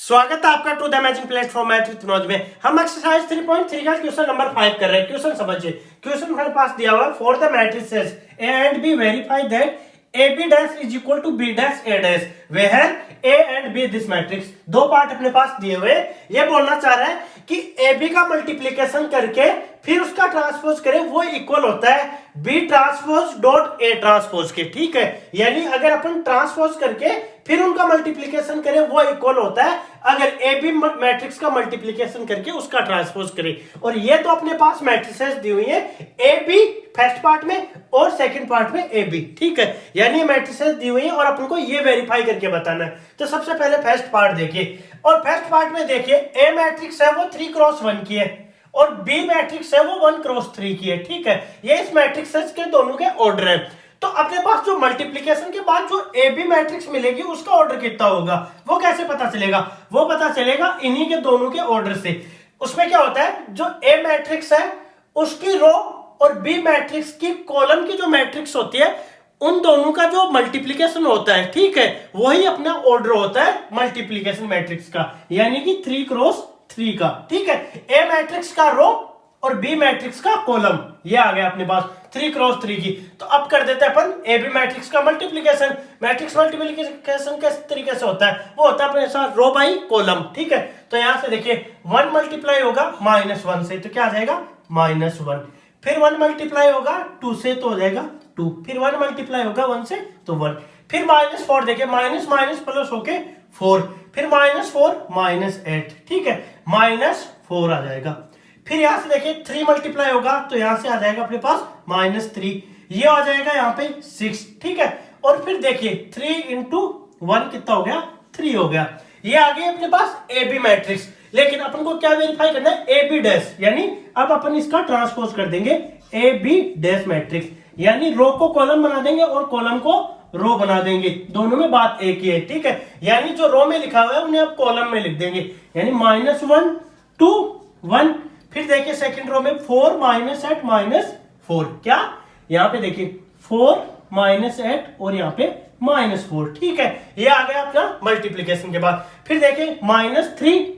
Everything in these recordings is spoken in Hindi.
स्वागत है आपका to the amazing platform math with knows में। हम एक्सरसाइज 3.3 का क्वेश्चन नंबर 5 कर रहे हैं। क्वेश्चन समझिए। क्वेश्चन हमारे पास दिया हुआ है for the matrices A and B verify that A B dash is equal to B dash A dash where A and B this matrix. दो पार्ट अपने पास दिए हुए। ये बोलना चाह रहा है कि ए बी का मल्टीप्लीकेशन करके फिर उसका ट्रांसपोज करें वो इक्वल होता है B transpose dot A transpose के। ठीक है, यानी अगर अपन ट्रांसपोज करके फिर उनका मल्टीप्लीकेशन करें वो इक्वल होता है अगर ए बी मैट्रिक्स का मल्टीप्लीकेशन करके उसका ट्रांसपोज करें। और ये तो अपने पास मैट्रिसेस दी हुई है ए बी फर्स्ट पार्ट में और सेकंड पार्ट में ए बी। ठीक है, यानी मैट्रिसेस दी हुई है और अपन को ये वेरीफाई करके बताना है। तो सबसे पहले फर्स्ट पार्ट देखिए, और फर्स्ट पार्ट में देखिए ए मैट्रिक्स है वो 3x1 की है और बी मैट्रिक्स है वो 1x3 की है। ठीक है, ये इस मैट्रिक्सेस के दोनों के ऑर्डर है। तो अपने पास जो मल्टीप्लिकेशन के बाद जो ए बी मैट्रिक्स मिलेगी उसका ऑर्डर कितना होगा वो कैसे पता चलेगा? वो पता चलेगा इन्हीं के दोनों के ऑर्डर से। उसमें क्या होता है, जो ए मैट्रिक्स है उसकी रो और बी मैट्रिक्स की कॉलम की जो मैट्रिक्स होती है उन दोनों का जो मल्टीप्लिकेशन होता है, ठीक है, वही अपना ऑर्डर होता है मल्टीप्लिकेशन मैट्रिक्स का, यानी कि 3x3 का। ठीक है, ए मैट्रिक्स का रो और बी मैट्रिक्स का कॉलम, ये आ गया अपने पास 3x3 की। तो अब कर देते हैं अपन ए बी मैट्रिक्स का मल्टीप्लिकेशन। मैट्रिक्स मल्टीप्लिकेशन किस तरीके से होता है? वो होता है अपने साथ रो बाई कॉलम। ठीक है, तो यहां से देखिए 1 मल्टीप्लाई होगा -1 से, तो क्या आ जाएगा -1। फिर 1 मल्टीप्लाई होगा 2 से, तो हो जाएगा 2। फिर 1 मल्टीप्लाई होगा 1 से, तो 1। फिर -4 देखिए, माइनस माइनस प्लस होके 4। फिर -4 -8। ठीक है, -4 आ जाएगा। फिर यहां से देखिए 3 मल्टीप्लाई होगा तो यहां से आ जाएगा अपने पास -3, ये आ जाएगा यहाँ पे 6। ठीक है, और फिर देखिए 3 इंटू 1 कितना हो गया? 3 हो गया। ये आ गई अपने पास ए बी मैट्रिक्स। लेकिन अपन को क्या वेरीफाई करना है? ए बी डैश, यानी अब अपन इसका ट्रांसपोज कर देंगे ए बी डैश मैट्रिक्स, यानी रो को कॉलम बना देंगे और कॉलम को रो बना देंगे। दोनों में बात एक ही है। ठीक है, यानी जो रो में लिखा हुआ है उन्हें अब कॉलम में लिख देंगे, यानी -1 2 1। फिर देखिए सेकंड रो में 4 -8 -4, क्या यहाँ पे देखिए 4 -8 और यहाँ पे -4। ठीक है, ये आ गया अपना मल्टीप्लिकेशन के बाद। फिर देखिए -3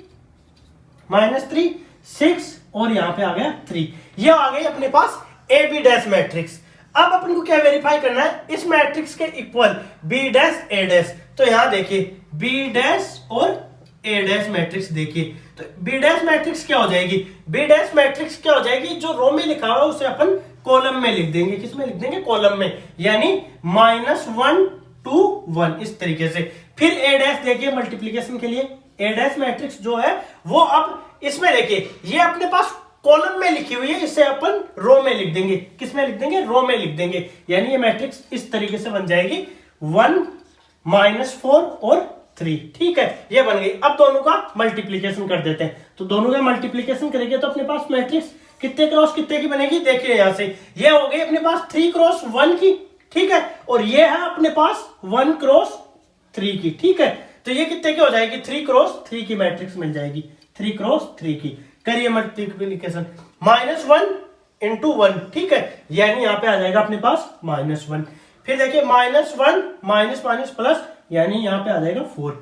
6 और यहाँ पे आ गया 3, ये आ गई अपने पास ए बी डैश मैट्रिक्स। अब अपन को क्या वेरीफाई करना है? इस मैट्रिक्स के equal B dash A dash. तो यहां देखिए बी डैश और ए डैश मैट्रिक्स देखिए, तो बी डैश मैट्रिक्स क्या हो जाएगी? बी डैश मैट्रिक्स क्या हो जाएगी? जो रो में लिखा हुआ है उसे अपन कॉलम में लिख देंगे। किस में लिख देंगे? कॉलम में, यानी -1 2 1 इस तरीके से। फिर ए डैश देखिए मल्टीप्लिकेशन के लिए ए डैश मैट्रिक्स जो है वो अब इसमें देखिए ये अपने पास कॉलम में लिखी हुई है, इसे अपन रो में लिख देंगे। किस में लिख देंगे? रो में लिख देंगे, यानी ये मैट्रिक्स इस तरीके से बन जाएगी 1 -4 और 3। ठीक है, ये बन गई। अब दोनों का मल्टीप्लिकेशन कर देते हैं। तो दोनों का मल्टीप्लिकेशन करेंगे तो अपने पास मैट्रिक्स कितने क्रॉस कितने की बनेगी? देखिए यहां से ये हो गई अपने पास 3x1 की। ठीक है, और ये है अपने पास 1x3 की। ठीक है, तो ये कितने की हो जाएगी? 3x3 की मैट्रिक्स मिल जाएगी, 3x3 की। करिए मल्टीप्लिकेशन, -1 इंटू 1। ठीक है, यानी यहाँ पे आ जाएगा अपने पास -1। फिर देखिए -1 माइनस माइनस प्लस, यानी यहाँ पे आ जाएगा 4।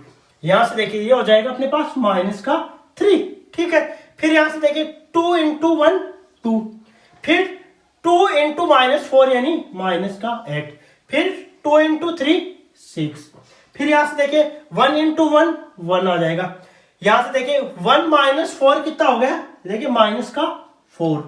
यहां से देखिए ये हो जाएगा अपने पास -3। ठीक है, फिर यहां से देखिए 2 इंटू 1 2, फिर 2 इंटू -4 यानी -8, फिर 2 इंटू 3 6। फिर यहां से देखिए 1 इंटू 1 1 आ जाएगा। यहां से देखिए 1 -4 कितना हो गया? देखिए -4।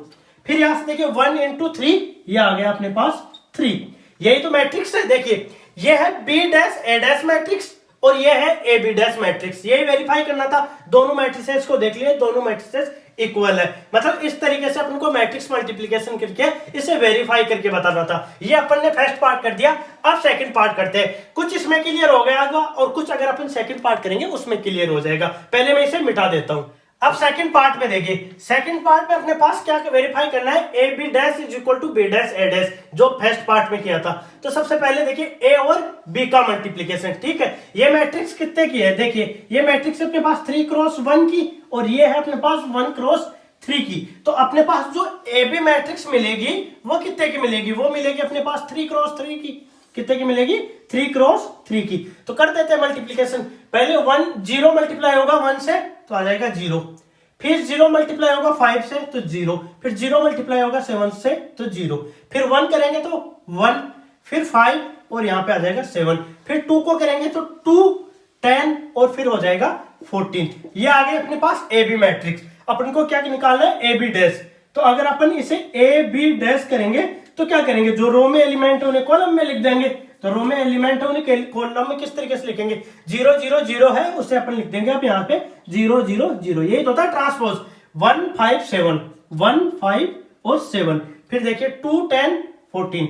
फिर यहां से देखिए 1 इंटू 3, ये आ गया अपने पास 3। यही तो मैट्रिक्स है। देखिए ये है B dash A dash matrix और ये है ए बी डैश मैट्रिक्स। यही वेरीफाई करना था। दोनों मैट्रिसेस को देख लिए, दोनों मैट्रिसेस इक्वल है। मतलब इस तरीके से अपन को मैट्रिक्स मल्टीप्लिकेशन करके इसे वेरीफाई करके बताना था। ये अपन ने फर्स्ट पार्ट कर दिया। अब सेकंड पार्ट करते हैं। कुछ इसमें क्लियर हो गया और कुछ अगर अपन सेकंड पार्ट करेंगे उसमें क्लियर हो जाएगा। पहले मैं इसे मिटा देता हूं। अब सेकंड पार्ट में देखिए, सेकंड पार्ट में अपने पास क्या वेरीफाई करना है? A B dash is equal to B dash A dash, जो फर्स्ट पार्ट में किया था। तो सबसे पहले देखिए ए और बी का मल्टीप्लिकेशन। ठीक है, ये मैट्रिक्स कितने की है? देखिए ये मैट्रिक्स अपने पास 3x1 की और ये है अपने पास 1x3 की। तो अपने पास जो ए बी मैट्रिक्स मिलेगी वो कितने की मिलेगी? वो मिलेगी अपने पास 3x3 की। कितने की मिलेगी? 3x3 की। तो कर देते हैं मल्टीप्लिकेशन। पहले 1 0 मल्टीप्लाई होगा 1 से तो आ जाएगा 0, फिर 0 मल्टीप्लाई होगा 5 से तो 0, फिर 0 मल्टीप्लाई होगा 7 से तो 0, फिर 1 करेंगे तो 1, फिर 5 और यहाँ पे आ जाएगा 7, फिर 2 को करेंगे तो 2, 10 और फिर हो जाएगा 14। ये आ गए अपने पास ए बी मैट्रिक्स। अपन को क्या निकालना है, ए बी डैश। तो अगर अपन इसे ए बी डैश करेंगे तो क्या करेंगे, जो रो में एलिमेंट है उन्हें कॉलम में लिख देंगे। तो रो में एलिमेंट है उन्हें कॉलम में किस तरीके से लिखेंगे, 0 0 0 है उसे अपन लिख देंगे अब यहाँ पे 0 0 0। यही तो होता है ट्रांसपोज। 1 5 7, 1 5 और 7, फिर देखिए 2 10 14,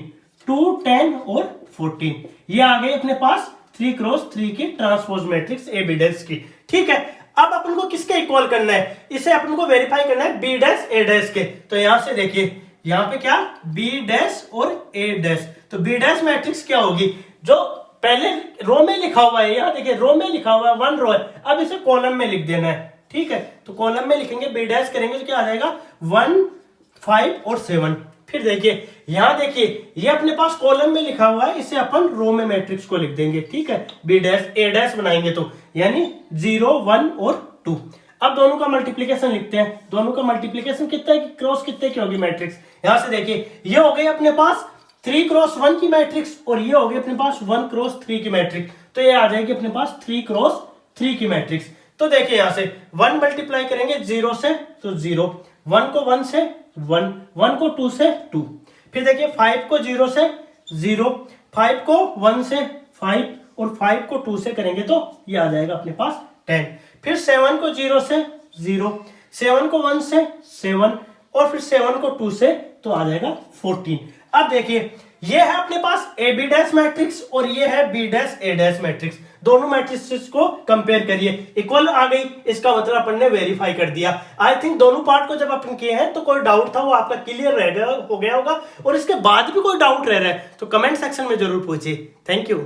2 10 और 14। ये आ गई अपने पास 3 क्रॉस 3 की transpose matrix A B dash की। ठीक है, अब अपन को किसके इक्वल करना है, इसे अपन को वेरीफाई करना है बी डैश ए डैश के। तो यहां से देखिए यहाँ पे क्या, बी डैश और ए डैश। तो बी डैश मैट्रिक्स क्या होगी, जो पहले रो में लिखा हुआ है, यहाँ देखिए रो में लिखा हुआ है 1 रो है, अब इसे कॉलम में लिख देना है। ठीक है, तो कॉलम में लिखेंगे, बी डैश करेंगे तो क्या आ जाएगा 1 5 और 7। फिर देखिए यहाँ देखिए ये अपने पास कॉलम में लिखा हुआ है, इसे अपन रो में मैट्रिक्स को लिख देंगे। ठीक है, बी डैश ए डैश बनाएंगे तो यानी 0 1 और 2। अब दोनों का मल्टीप्लीकेशन लिखते हैं। दोनों का मल्टीप्लीकेशन कितना है, क्रॉस कितने की होगी मैट्रिक्स। यहां से देखिए ये हो गई अपने पास 3 क्रॉस 1 की मैट्रिक्स और ये हो गई अपने पास 1 क्रॉस 3 की मैट्रिक्स। तो ये आ जाएगी अपने पास 3 क्रॉस 3 की मैट्रिक्स। तो देखिए यहां से 1 मल्टीप्लाई करेंगे 0 से तो 0, 1 को 1 से 1, 1 को 2 से 2, फिर देखिए 5 को 0 से 0, 5 को 1 से 5 और 5 को 2 से करेंगे तो ये आ जाएगा अपने पास 10, फिर 7 को 0 से 0, 7 को 1 से 7 और फिर 7 को 2 से तो आ जाएगा 14। अब देखिए ये है अपने पास ए बी डैश मैट्रिक्स और ये है B dash A dash matrix. दोनों मैट्रिक्स को कंपेयर करिए, इक्वल आ गई, इसका मतलब अपन ने वेरीफाई कर दिया। आई थिंक दोनों पार्ट को जब अपन किए हैं तो कोई डाउट था वो आपका क्लियर हो गया होगा, और इसके बाद भी कोई डाउट रह रहा है तो कमेंट सेक्शन में जरूर पूछिए। Thank you.